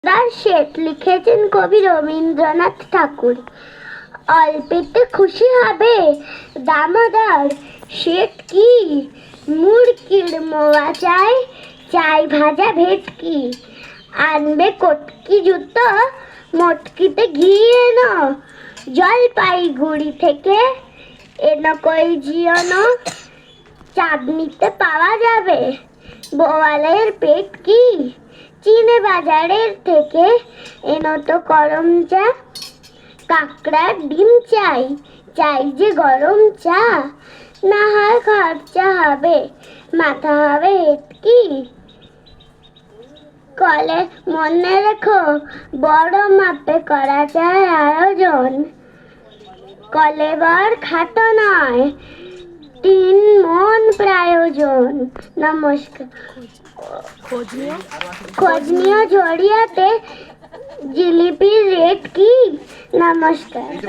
তার শেঠ লিখেছেন কবি রবীন্দ্রনাথ ঠাকুর। অল্পেতে খুশি হবে দামোদর, শেঠ কি মুরগির মোয়া চাই, চাই ভাজা ভেটকি, আনবে কটকি জুতো, মটকিতে ঘি এনো, জলপাইগুড়ি থেকে এনো কই জিওনো, চাঁদনিতে পাওয়া যাবে বোয়ালের পেট কি, চিনে বাজারের থেকে এনো তো করম চা, কাকড়ার ডিম চাই, চাই যে গরম চা, না হয় খরচা হবে, মাথা হবে হেটকি। কলে মনে রেখো বড় মাপে করা যায় আয়োজন, কলেবর খাটো নয় 3 মন প্রয়োজন। নমস্কার। খোঁজ নিও ঝরিয়াতে জিলিপির রেট কি। নমস্কার।